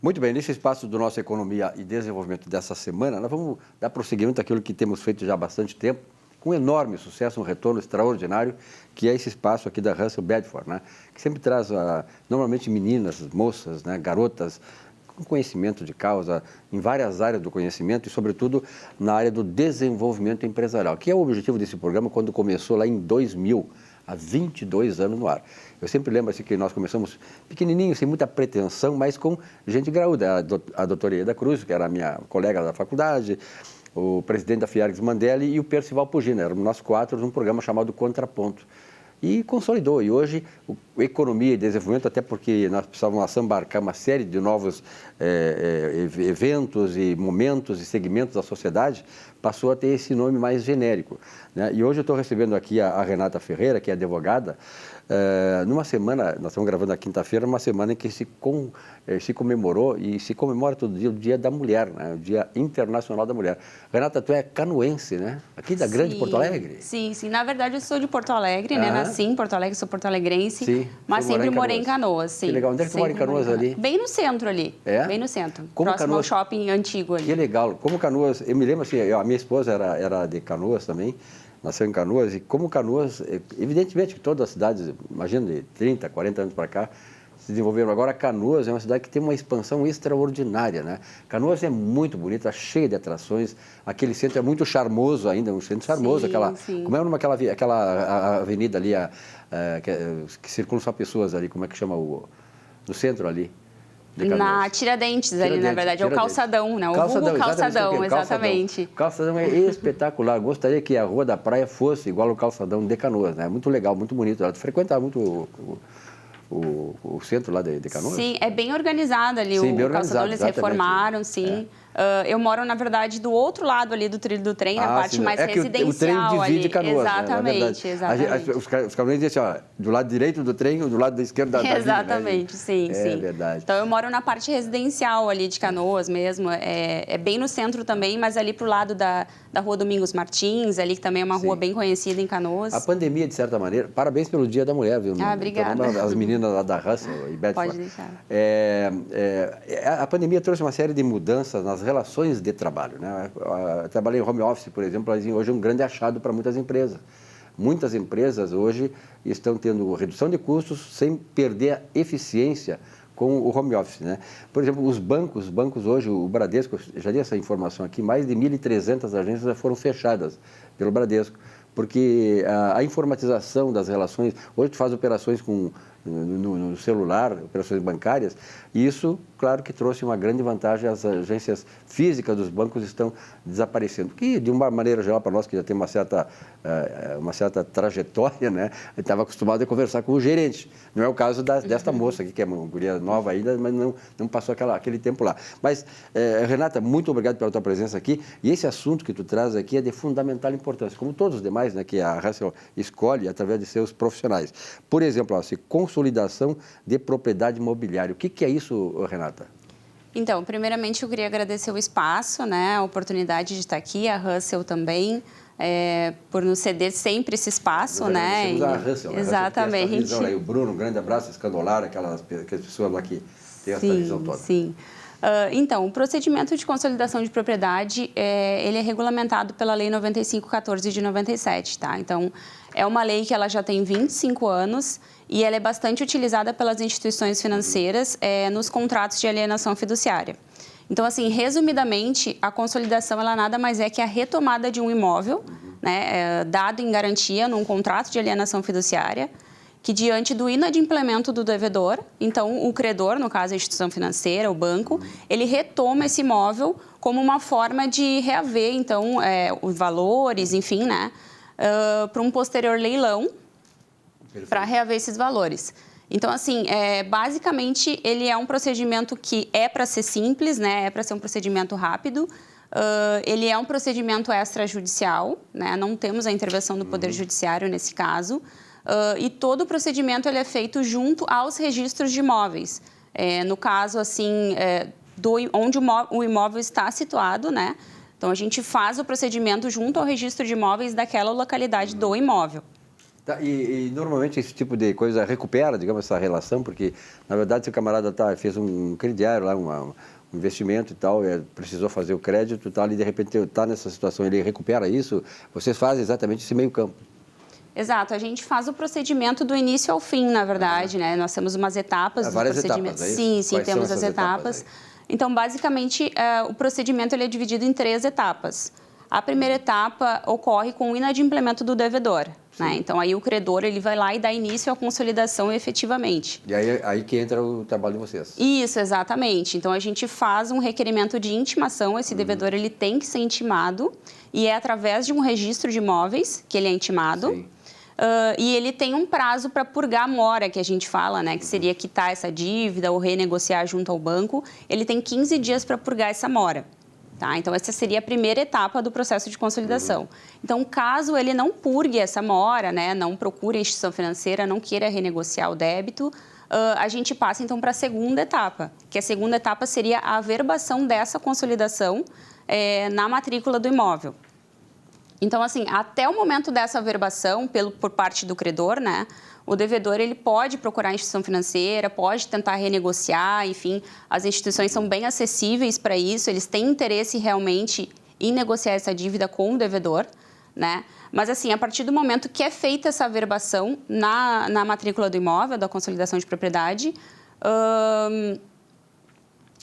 Muito bem, nesse espaço do nosso Economia e Desenvolvimento dessa semana, nós vamos dar prosseguimento àquilo que temos feito já há bastante tempo, com enorme sucesso, um retorno extraordinário, que é esse espaço aqui da Russell Bedford, né? Que sempre traz, normalmente, meninas, moças, né? Garotas, com conhecimento de causa em várias áreas do conhecimento e, sobretudo, na área do desenvolvimento empresarial, que é o objetivo desse programa quando começou lá em 2000, há 22 anos no ar. Eu sempre lembro assim, que nós começamos pequenininho, sem muita pretensão, mas com gente graúda. A doutora Ieda Cruz, que era a minha colega da faculdade, o presidente da Fiargues Mandelli e o Percival Pugina. Éramos nós quatro num programa chamado Contraponto. E consolidou. E hoje, Economia e Desenvolvimento, até porque nós precisávamos embarcar uma série de novos eventos e momentos e segmentos da sociedade, passou a ter esse nome mais genérico, né? E hoje eu estou recebendo aqui a Renata Ferreira, que é advogada, numa semana, nós estamos gravando na quinta-feira, uma semana em que se comemorou e se comemora todo dia o Dia da Mulher, né? O Dia Internacional da Mulher. Renata, tu é canoense, né? Aqui da Grande Porto Alegre? Sim, sim. Na verdade, eu sou de Porto Alegre, né? Nasci em Porto Alegre, sou porto-alegrense, sim, mas sempre morei em Canoas, sim. Que legal. Onde é que tu mora em Canoas ali? Bem no centro ali. É? Bem no centro. Como próximo Canoas... ao shopping antigo ali. Que legal. Como Canoas, eu me lembro assim, a minha esposa era de Canoas também, nasceu em Canoas, e como Canoas, evidentemente que todas as cidades, imagina, de 30, 40 anos para cá, se desenvolveram. Agora, Canoas é uma cidade que tem uma expansão extraordinária, né? Canoas é muito bonita, cheia de atrações, aquele centro é muito charmoso ainda, um centro charmoso, sim. Como é numa aquela avenida ali, que circulam só pessoas ali, como é que chama no centro ali? Na Tiradentes, ali, na verdade, é o calçadão, né? O vulgo calçadão, exatamente. O calçadão é espetacular. Gostaria que a Rua da Praia fosse igual ao calçadão de Canoas, né? Muito legal, muito bonito. Tu frequentava muito o centro lá de Canoas? Sim, é bem organizado ali. Sim, bem o calçadão, eles reformaram, sim. Eu moro, na verdade, do outro lado ali do trilho do trem, na parte mais residencial. O trem divide Canoas, exatamente, né? exatamente. Os canoenses dizem assim, ó, do lado direito do trem ou do lado da esquerda da exatamente, sim, sim. sim. É verdade. Então, eu moro na parte residencial ali de Canoas mesmo, é bem no centro também, mas ali pro lado da Rua Domingos Martins, ali que também é uma rua bem conhecida em Canoas. A pandemia, de certa maneira, parabéns pelo Dia da Mulher, viu? Obrigada. Então, as meninas lá da Russell e Bedford. Pode deixar. A pandemia trouxe uma série de mudanças nas relações de trabalho, né? Eu trabalhei em home office, por exemplo, hoje é um grande achado para muitas empresas. Muitas empresas hoje estão tendo redução de custos sem perder a eficiência com o home office, né? Por exemplo, os bancos hoje, o Bradesco, já dei essa informação aqui, mais de 1.300 agências já foram fechadas pelo Bradesco, porque a informatização das relações, hoje tu faz operações no celular, operações bancárias, e isso, claro que trouxe uma grande vantagem, as agências físicas dos bancos estão desaparecendo, que de uma maneira geral para nós, que já tem uma certa trajetória, né, a gente estava acostumado a conversar com o gerente, não é o caso desta moça aqui, que é uma guria nova ainda, mas não passou aquele tempo lá. Mas, Renata, muito obrigado pela tua presença aqui, e esse assunto que tu traz aqui é de fundamental importância, como todos os demais, né, que a Russell escolhe através de seus profissionais. Por exemplo, consolidação de propriedade imobiliária. O que é isso, Renata? Então, primeiramente, eu queria agradecer o espaço, né, a oportunidade de estar aqui, a Russell também, por nos ceder sempre esse espaço, né? A Russell, exatamente. Aí, o Bruno, um grande abraço, Escandolar, aquelas pessoas lá que têm essa visão toda. Sim. Então, o procedimento de consolidação de propriedade, ele é regulamentado pela Lei 9514 de 97, tá? Então, é uma lei que ela já tem 25 anos e ela é bastante utilizada pelas instituições financeiras nos contratos de alienação fiduciária. Então, assim, resumidamente, a consolidação, ela nada mais é que a retomada de um imóvel, né, dado em garantia num contrato de alienação fiduciária, que diante do inadimplemento do devedor, então o credor, no caso a instituição financeira, o banco, ele retoma esse imóvel como uma forma de reaver, então, os valores, enfim, né, para um posterior leilão, para reaver esses valores. Então, assim, basicamente, ele é um procedimento que é para ser simples, né, é para ser um procedimento rápido, ele é um procedimento extrajudicial, né, não temos a intervenção do Poder Judiciário nesse caso, e todo o procedimento ele é feito junto aos registros de imóveis. No caso, assim, onde o imóvel está situado, né? Então, a gente faz o procedimento junto ao registro de imóveis daquela localidade do imóvel. Tá, e normalmente esse tipo de coisa recupera, digamos, essa relação, porque, na verdade, se o camarada fez um crediário lá, um investimento e tal, precisou fazer o crédito e tal, e de repente está nessa situação, ele recupera isso, vocês fazem exatamente esse meio campo. Exato, a gente faz o procedimento do início ao fim, na verdade, né? Nós temos umas etapas do várias procedimento. Etapas, é isso? Sim, Quais temos são as essas etapas. aí? Então, basicamente, o procedimento ele é dividido em 3 etapas. A primeira etapa ocorre com o inadimplemento do devedor, né? Então, aí o credor ele vai lá e dá início à consolidação efetivamente. E aí que entra o trabalho de vocês. Isso, exatamente. Então, a gente faz um requerimento de intimação, esse devedor ele tem que ser intimado e é através de um registro de imóveis que ele é intimado. Sim. E ele tem um prazo para purgar a mora, que a gente fala, né? Que seria quitar essa dívida ou renegociar junto ao banco. Ele tem 15 dias para purgar essa mora. Tá? Então, essa seria a primeira etapa do processo de consolidação. Então, caso ele não purgue essa mora, né? Não procure a instituição financeira, não queira renegociar o débito, a gente passa, então, para a segunda etapa. Que a segunda etapa seria a averbação dessa consolidação na matrícula do imóvel. Então, assim, até o momento dessa averbação por parte do credor, né, o devedor ele pode procurar a instituição financeira, pode tentar renegociar, enfim, as instituições são bem acessíveis para isso, eles têm interesse realmente em negociar essa dívida com o devedor, né? Mas, assim, a partir do momento que é feita essa averbação na matrícula do imóvel, da consolidação de propriedade,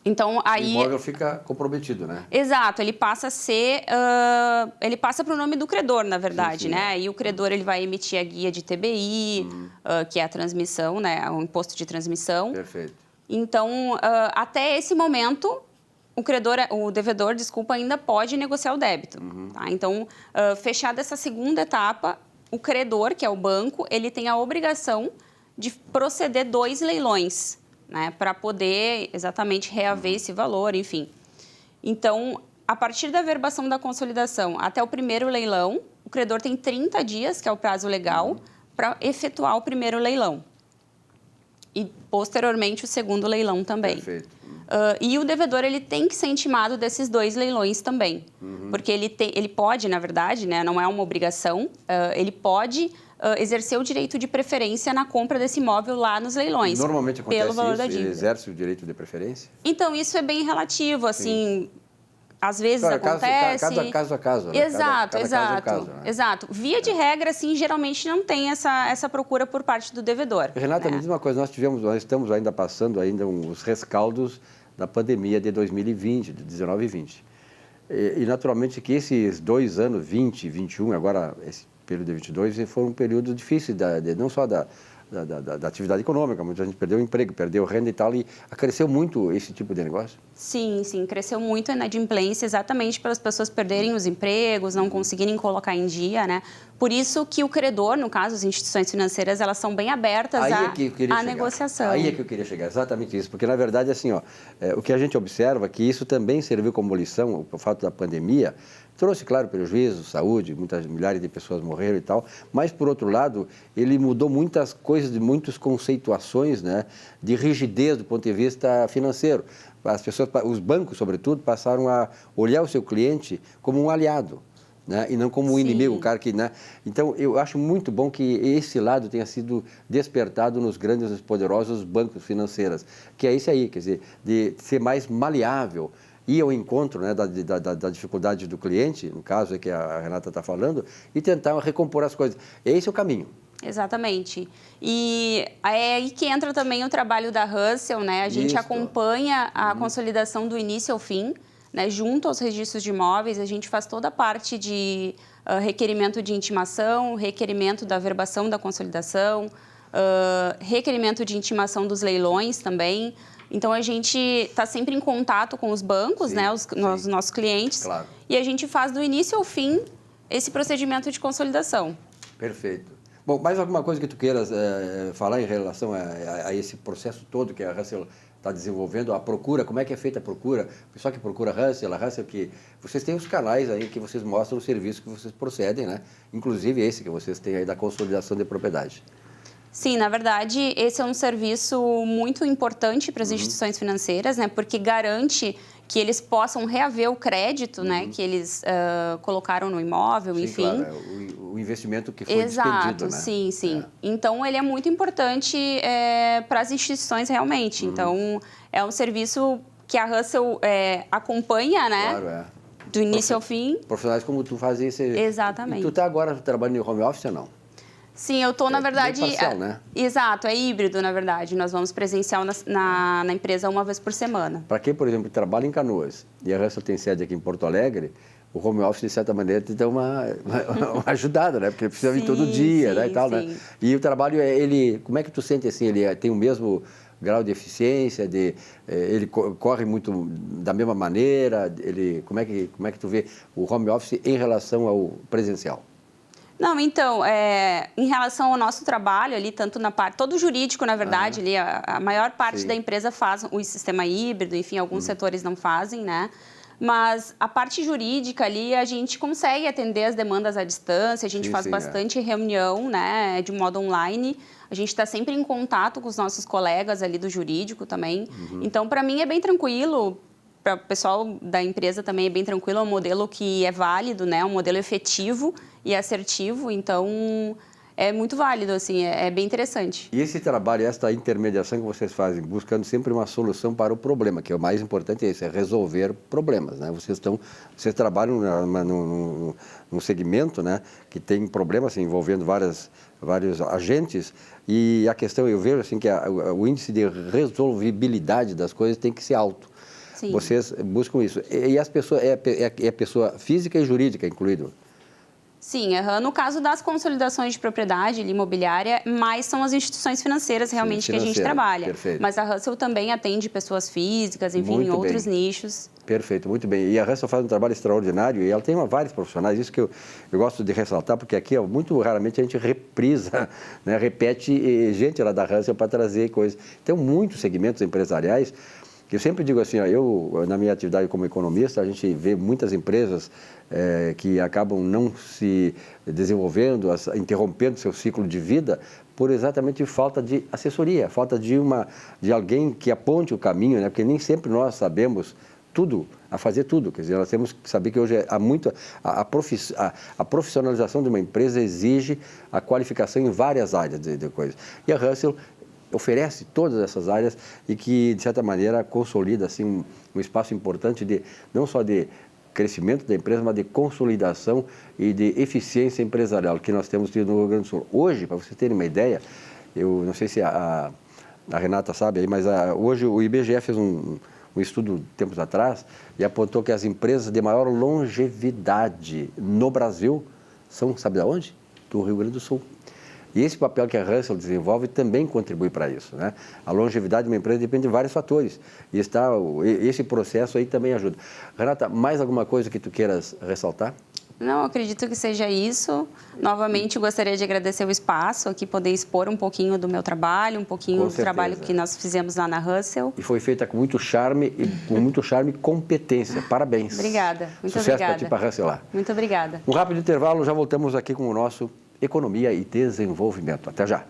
então, aí... O imóvel fica comprometido, né? Exato, ele passa a ser... ele passa para o nome do credor, na verdade, sim, né? E o credor ele vai emitir a guia de TBI, que é a transmissão, né? O imposto de transmissão. Perfeito. Então, até esse momento, o devedor, ainda pode negociar o débito. Tá? Então, fechada essa segunda etapa, o credor, que é o banco, ele tem a obrigação de proceder 2 leilões, né, para poder exatamente reaver esse valor, enfim. Então, a partir da averbação da consolidação até o primeiro leilão, o credor tem 30 dias, que é o prazo legal, para efetuar o primeiro leilão. E, posteriormente, o segundo leilão também. Perfeito. E o devedor ele tem que ser intimado desses 2 leilões também. Porque ele pode, na verdade, né, não é uma obrigação, ele pode... exercer o direito de preferência na compra desse imóvel lá nos leilões. Normalmente acontece pelo valor isso? Da dívida. Ele exerce o direito de preferência? Então, isso é bem relativo, assim, às vezes claro, acontece... Caso a caso, né? Exato, cada exato. Caso é um caso, né? Exato. Via de regra, assim, geralmente não tem essa procura por parte do devedor. Renata, né? me diz uma coisa, nós estamos ainda passando os rescaldos da pandemia de 2020, de 19 e 20. E naturalmente que esses 2 anos, 20, 21, agora esse período de 22, foram um período difícil, não só da atividade econômica, muita gente perdeu o emprego, perdeu renda e tal, e cresceu muito esse tipo de negócio? Sim, cresceu muito a inadimplência exatamente pelas pessoas perderem os empregos, não conseguirem colocar em dia, né? Por isso que o credor, no caso, as instituições financeiras, elas são bem abertas à negociação. Aí é que eu queria chegar, exatamente isso, porque na verdade, assim, o que a gente observa é que isso também serviu como lição, o fato da pandemia, trouxe, claro, prejuízo, saúde, milhares de pessoas morreram e tal, mas, por outro lado, ele mudou muitas coisas, muitas conceituações, né, de rigidez do ponto de vista financeiro. As pessoas, os bancos, sobretudo, passaram a olhar o seu cliente como um aliado, né, e não como um inimigo, um cara que... Né? Então, eu acho muito bom que esse lado tenha sido despertado nos grandes e poderosos bancos financeiros, que é isso aí, quer dizer, de ser mais maleável, ir ao encontro, né, da dificuldade do cliente, no caso é que a Renata está falando, e tentar recompor as coisas. Esse é o caminho. Exatamente. E é aí que entra também o trabalho da Russell, né? A gente acompanha a consolidação do início ao fim, né? Junto aos registros de imóveis, a gente faz toda a parte de requerimento de intimação, requerimento da averbação da consolidação, requerimento de intimação dos leilões também. Então, a gente está sempre em contato com os bancos, né, os nossos clientes, claro. E a gente faz do início ao fim esse procedimento de consolidação. Perfeito. Bom, mais alguma coisa que tu queiras falar em relação a esse processo todo que a Russell está desenvolvendo, a procura, como é que é feita a procura? O pessoal que procura a Russell que... Vocês têm os canais aí que vocês mostram o serviço que vocês procedem, né? Inclusive esse que vocês têm aí da consolidação de propriedade. Sim, na verdade, esse é um serviço muito importante para as instituições financeiras, né? Porque garante que eles possam reaver o crédito, né? Que eles colocaram no imóvel, sim, enfim. Claro. O o investimento que foi Exato, despendido, né? sim, sim. Então, ele é muito importante para as instituições realmente. Então, é um serviço que a Russell acompanha, né? Claro, é. Do início ao fim. Profissionais como tu fazem esse... Exatamente. E tu está agora trabalhando em home office ou não? Sim, eu estou, na verdade... bem parcial, né? Exato, é híbrido, na verdade. Nós vamos presencial na empresa uma vez por semana. Para quem, por exemplo, trabalha em Canoas e a Russell tem sede aqui em Porto Alegre, o home office, de certa maneira, te dá uma ajudada, né? Porque precisa vir todo dia, né? E tal, né? E o trabalho, como é que tu sente assim? Ele tem o mesmo grau de eficiência, ele corre muito da mesma maneira? Como é que tu vê o home office em relação ao presencial? Não, então, em relação ao nosso trabalho ali, tanto na parte, todo jurídico, na verdade, ali, a maior parte da empresa faz o sistema híbrido, enfim, alguns setores não fazem, né? Mas a parte jurídica ali, a gente consegue atender as demandas à distância, a gente faz bastante reunião, né, de modo online. A gente está sempre em contato com os nossos colegas ali do jurídico também. Então, para mim, é bem tranquilo. Para o pessoal da empresa também é bem tranquilo. É um modelo que é válido, né? Um modelo efetivo e assertivo. Então, é muito válido, assim, é bem interessante. E esse trabalho, essa intermediação que vocês fazem, buscando sempre uma solução para o problema, que é o mais importante, é resolver problemas, né? Vocês trabalham num segmento, né, que tem problemas assim, envolvendo vários agentes, e a questão, eu vejo assim que o índice de resolvibilidade das coisas tem que ser alto. Sim. Vocês buscam isso. E as pessoas, é pessoa física e jurídica incluído? Sim, no caso das consolidações de propriedade imobiliária, mais são as instituições financeiras realmente que a gente trabalha. Perfeito. Mas a Russell também atende pessoas físicas, enfim, em outros nichos. Perfeito, muito bem. E a Russell faz um trabalho extraordinário e ela tem vários profissionais, isso que eu gosto de ressaltar, porque aqui muito raramente a gente reprisa, né, repete gente lá da Russell para trazer coisas. Tem muitos segmentos empresariais. Eu sempre digo assim, ó, na minha atividade como economista, a gente vê muitas empresas que acabam não se desenvolvendo, interrompendo seu ciclo de vida por exatamente falta de assessoria, falta de alguém que aponte o caminho, né? Porque nem sempre nós sabemos tudo, a fazer tudo. Quer dizer, nós temos que saber que hoje a profissionalização de uma empresa exige a qualificação em várias áreas de coisas. E a Russell oferece todas essas áreas e que, de certa maneira, consolida assim, um espaço importante não só de crescimento da empresa, mas de consolidação e de eficiência empresarial que nós temos tido no Rio Grande do Sul. Hoje, para vocês terem uma ideia, eu não sei se a Renata sabe, mas hoje o IBGE fez um estudo tempos atrás e apontou que as empresas de maior longevidade no Brasil são, sabe de onde? Do Rio Grande do Sul. E esse papel que a Russell desenvolve também contribui para isso, né? A longevidade de uma empresa depende de vários fatores. E esse processo aí também ajuda. Renata, mais alguma coisa que tu queiras ressaltar? Não, acredito que seja isso. Novamente, gostaria de agradecer o espaço aqui, poder expor um pouquinho do meu trabalho, um pouquinho do trabalho que nós fizemos lá na Russell. E foi feita com muito charme e competência. Parabéns. Obrigada, muito Sucesso obrigada. para ti, para a Russell lá. Muito obrigada. Um rápido intervalo, já voltamos aqui com o nosso Economia e Desenvolvimento. Até já.